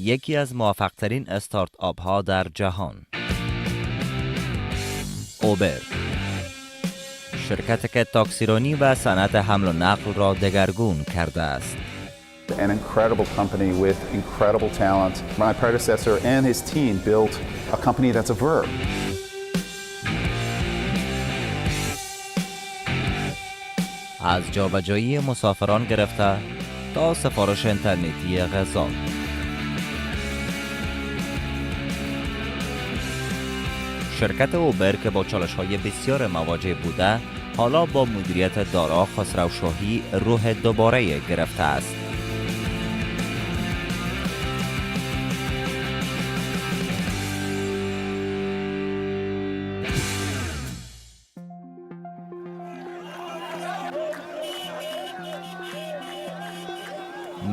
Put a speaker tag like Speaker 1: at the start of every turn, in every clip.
Speaker 1: یکی از موفق‌ترین استارتآپ‌ها در جهان. اوبر، شرکتی که تاکسیرانی و صنعت حمل و نقل را دگرگون کرده است.
Speaker 2: An incredible company with incredible talent. My predecessor and his team built a company that's a verb.
Speaker 1: از جابجایی مسافران گرفته تا سفارش اینترنتی غذا. شرکت اوبر که با چالش‌های بسیار مواجه بوده، حالا با مدیریت دارا خسروشاهی روح دوباره گرفته است.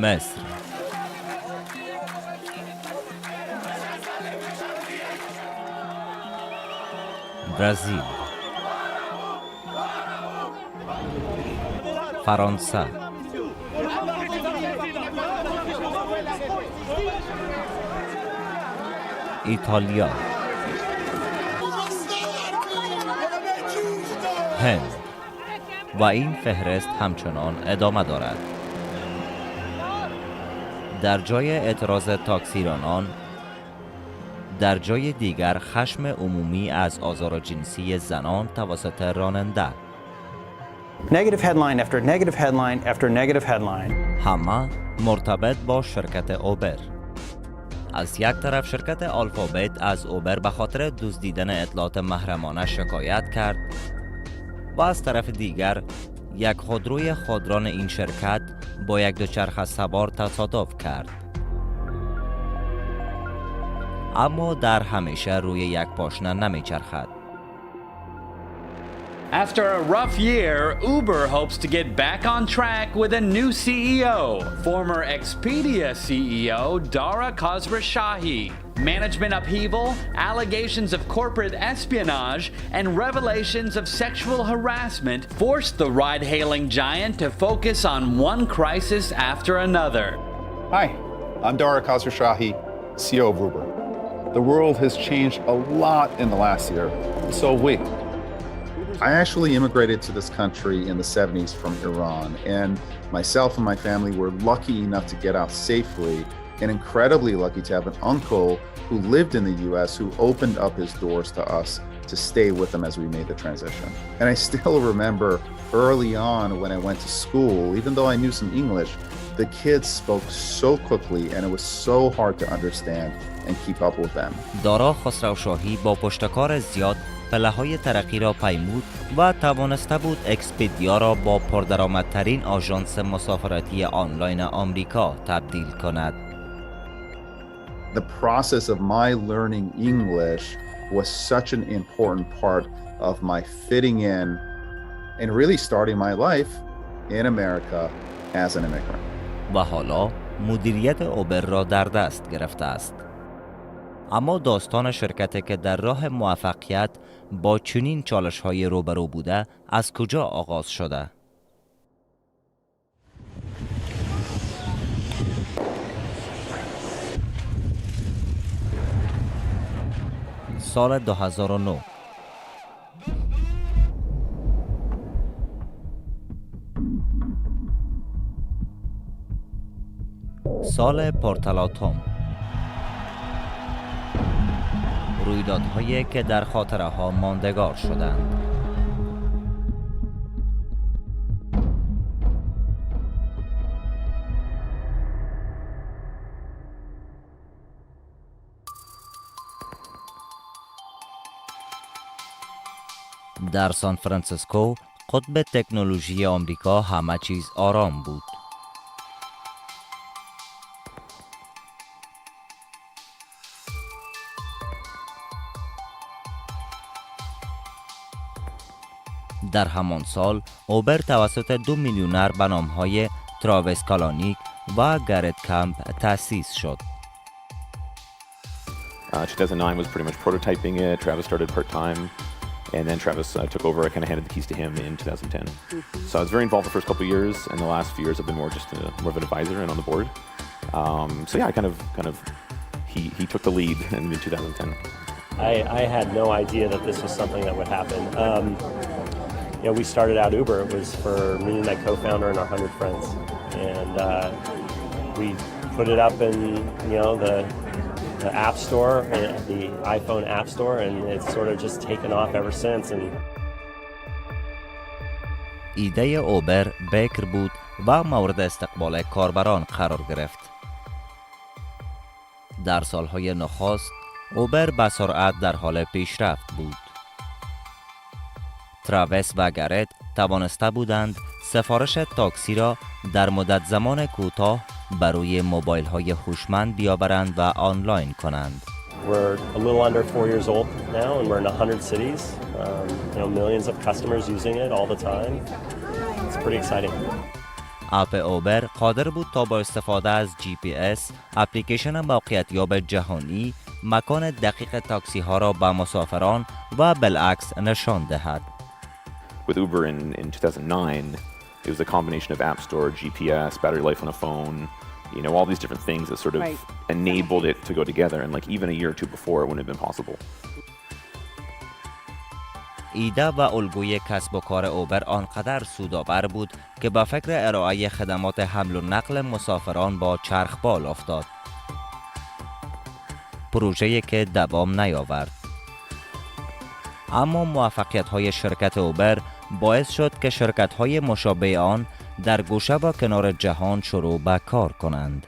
Speaker 1: مصر، برزیل، فرانسه، ایتالیا، هند و این فهرست همچنان ادامه دارد. در جای اعتراض تاکسیرانان، در جای دیگر خشم عمومی از آزار جنسی زنان توسط راننده.
Speaker 3: Negative headline after negative headline after negative headline.
Speaker 1: همه مرتبط با شرکت اوبر. از یک طرف شرکت آلفابت از اوبر به خاطر دزدیدن اطلاعات محرمانه شکایت کرد و از طرف دیگر یک خودروی خودران این شرکت با یک دوچرخه سوار تصادف کرد. اما در همیشه روی یک پاشنه نمیچرخد.
Speaker 4: After a rough year, Uber hopes to get back on track with a new CEO, former Expedia CEO Dari Dub. Management upheaval, allegations of corporate espionage, and revelations of sexual harassment forced the ride-hailing giant to focus on one crisis after another.
Speaker 2: Hi, I'm Dari Dub, CEO of Uber. The world has changed a lot in the last year, so have we. I actually immigrated to this country in the 70s from Iran, and myself and my family were lucky enough to get out safely and incredibly lucky to have an uncle who lived in the US who opened up his doors to us to stay with him as we made the transition. And I still remember early on when I went to school, even though I knew some English, the kids spoke so quickly and it was so hard to understand and keep up with them.
Speaker 1: دارا خسروشاهی با پشتکار زیاد پله‌های ترقی را پیمود و توانسته بود اکسپدیا را با پردرآمدترین آژانس مسافرتی آنلاین آمریکا تبدیل کند.
Speaker 2: The process of my learning English was such an important part of my fitting in and really starting my life in America as an immigrant.
Speaker 1: و حالا مدیریت اوبر را در دست گرفته است. اما داستان شرکتی که در راه موفقیت با چنین چالش‌های روبرو بوده از کجا آغاز شده؟ سال 2009 سال پورتالاتوم، رویدادهایی که در خاطره ها ماندگار شدند. در سان فرانسیسکو، قطب تکنولوژی آمریکا، همه چیز آرام بود. در همان سال اوبر توسط 2 میلیونر به نام‌های تراویس کالانیک و گرت کمپ تأسیس شد.
Speaker 5: 2009 was pretty much prototyping it. Travis started part-time, and then Travis took over. I kind of handed the keys to him in 2010. So I was very involved the first couple of years, and the last few years I've been more of an advisor and on the board. So yeah, he took the lead in 2010.
Speaker 6: I had no idea that this was something that would happen. We started out Uber. It was for me and my co-founder and our 100 friends, and we put it up in the App Store, the iPhone App Store, and it's sort of just taken off ever since. And
Speaker 1: ایده اوبر بکر بود و مورد استقبال کاربران قرار گرفت. در سالهای نخست اوبر به سرعت در حال پیشرفت بود. تراویس و گرت توانسته بودند سفارش تاکسی را در مدت زمان کوتاه بر روی موبایل‌های هوشمند بیاورند و آنلاین کنند.
Speaker 6: we're a little under 4 years old now, and we're in 100 cities. Millions of customers using it all the time. It's pretty exciting.
Speaker 1: اپ اوبر قادر بود تا با استفاده از GPS، اپلیکیشن موقعیت‌یاب جهانی، مکان دقیق تاکسی ها را به مسافران و بالعکس نشان دهد.
Speaker 5: With Uber in 2009, it was a combination of App Store, GPS, battery life on a phone, all these different things that sort of enabled it to go together. And even a year or two before, it wouldn't have been possible.
Speaker 1: ایده و الگوی کسب و کار اوبر آنقدر سودآور بود که به فکر ارائه خدمات حمل و نقل مسافران با چرخبال افتاد. پروژه‌ای که دوام نیاورد. اما موفقیت‌های شرکت اوبر باعث شد که شرکت‌های مشابه آن در گوشه و کنار جهان شروع به کار کنند.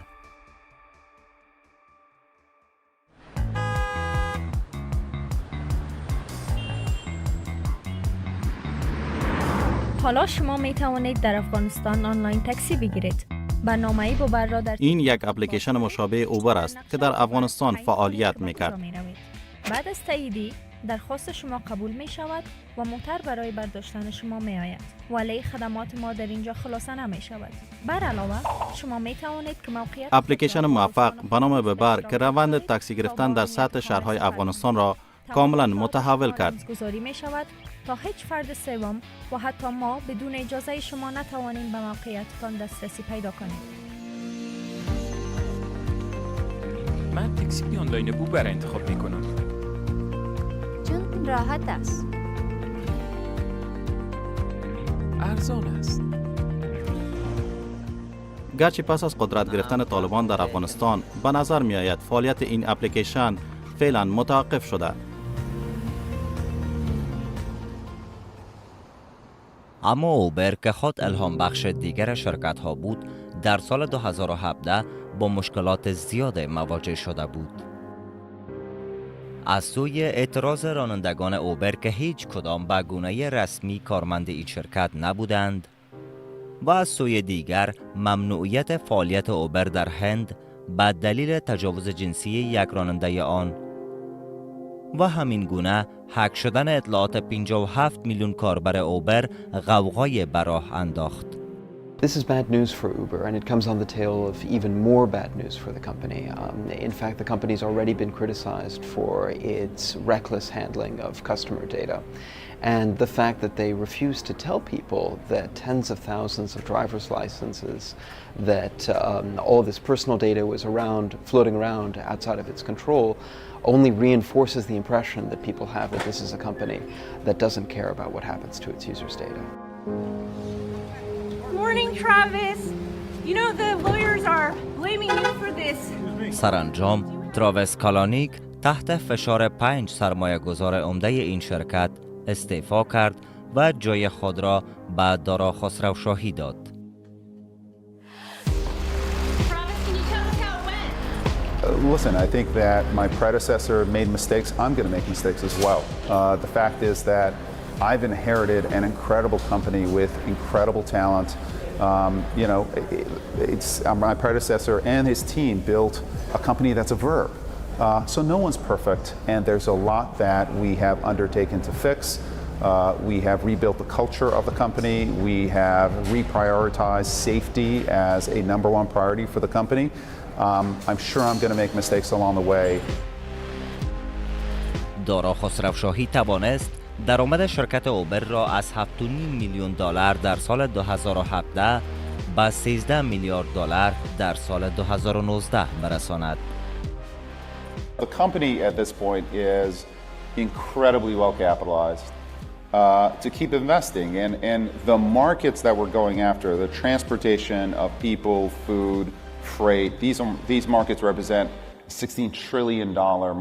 Speaker 7: حالا شما می توانید در افغانستان آنلاین تکسی بگیرید. برنامه اوبر را در
Speaker 8: این یک اپلیکیشن مشابه اوبر است که در افغانستان فعالیت می‌کرد.
Speaker 7: بعد از تاییدی درخواست شما قبول می شود و موتر برای برداشتن شما می آید. ولی خدمات ما در اینجا خلاصه نمی شود. بر علاوه شما می توانید که موقعیت
Speaker 8: اپلیکیشن موفق به نام ببر که روند تاکسی گرفتن در سطح شهرهای افغانستان را کاملا متحول کرد.
Speaker 7: گذاری می شود تا هیچ فرد سوم و حتی ما بدون اجازه شما نتوانیم به موقعیتتان دسترسی پیدا کنیم.
Speaker 9: من تکسی آنلاین اوبر انتخاب می کنم.
Speaker 10: چون راحت است.
Speaker 9: ارزان است.
Speaker 8: گرچه پس از قدرت گرفتن طالبان در افغانستان به نظر می آید فعالیت این اپلیکیشن فعلا متوقف شده.
Speaker 1: اما اوبر که خود الهام بخش دیگر شرکت ها بود، در سال 2017 با مشکلات زیاد مواجه شده بود. از سوی اعتراض رانندگان اوبر که هیچ کدام به گونه رسمی کارمند این شرکت نبودند و از سوی دیگر ممنوعیت فعالیت اوبر در هند به دلیل تجاوز جنسی یک راننده آن و همین گونه هک شدن اطلاعات 57 میلیون کاربر اوبر غوغای به راه انداخت.
Speaker 11: This is bad news for Uber, and it comes on the tail of even more bad news for the company. In fact, the company's already been criticized for its reckless handling of customer data. And the fact that they refuse to tell people that tens of thousands of driver's licenses, that all this personal data was floating around outside of its control, only reinforces the impression that people have that this is a company that doesn't care about what happens to its users' data.
Speaker 10: Morning, Travis. The lawyers are blaming you for this.
Speaker 1: سرانجام تراویس کالانیک تحت فشار 5 سرمایه‌گذار عمده این شرکت استعفا کرد و جای خود را به دارا خسروشاهی داد.
Speaker 2: Listen, I think that my predecessor made mistakes. I'm going to make mistakes as well. The fact is that I've inherited an incredible company with incredible talent. My predecessor and his team built a company that's a verb. So no one's perfect, and there's a lot that we have undertaken to fix. We have rebuilt the culture of the company. We have reprioritized safety as a #1 priority for the company. I'm sure I'm going to make mistakes along the way.
Speaker 1: دارا خسروشاهی توانست درآمد شرکت اوبر را از $7.5 میلیون در سال 2017 به 13 میلیارد دلار در سال 2019 برساند.
Speaker 2: The company at this point is incredibly well capitalized to keep investing, and the markets that we're going after, the transportation of people, food, freight, these markets represent $16 trillion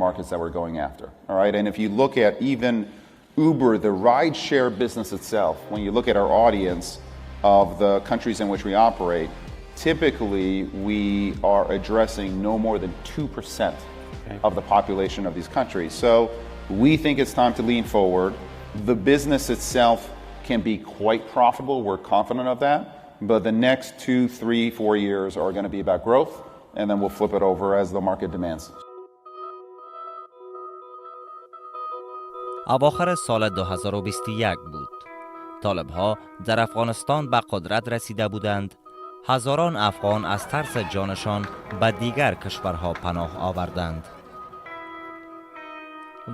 Speaker 2: markets that we're going after. All right, and if you look at even Uber, the ride-share business itself, when you look at our audience of the countries in which we operate, typically we are addressing no more than 2% of the population of these countries. So we think it's time to lean forward. The business itself can be quite profitable. We're confident of that. But the next 2, 3, 4 years are going to be about growth, and then we'll flip it over as the market demands.
Speaker 1: اواخر سال 2021 بود. طالب‌ها در افغانستان به قدرت رسیده بودند. هزاران افغان از ترس جانشان به دیگر کشورها پناه آوردند.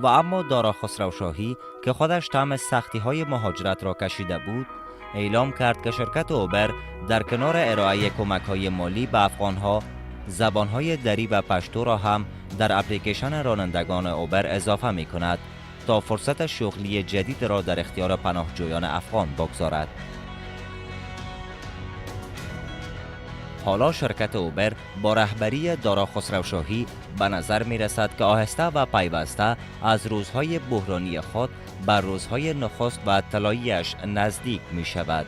Speaker 1: و اما دارا خسروشاهی که خودش طعم سختی‌های مهاجرت را کشیده بود، اعلام کرد که شرکت اوبر در کنار ارائه کمک‌های مالی به افغان‌ها، زبان‌های دری و پشتو را هم در اپلیکیشن رانندگان اوبر اضافه می‌کند تا فرصت شغلی جدید را در اختیار پناهجویان افغان بگذارد. حالا شرکت اوبر با رهبری دارا خسروشاهی به نظر می رسد که آهسته و پیوسته از روزهای بحرانی خود به روزهای نخست و طلایی‌اش نزدیک می شود.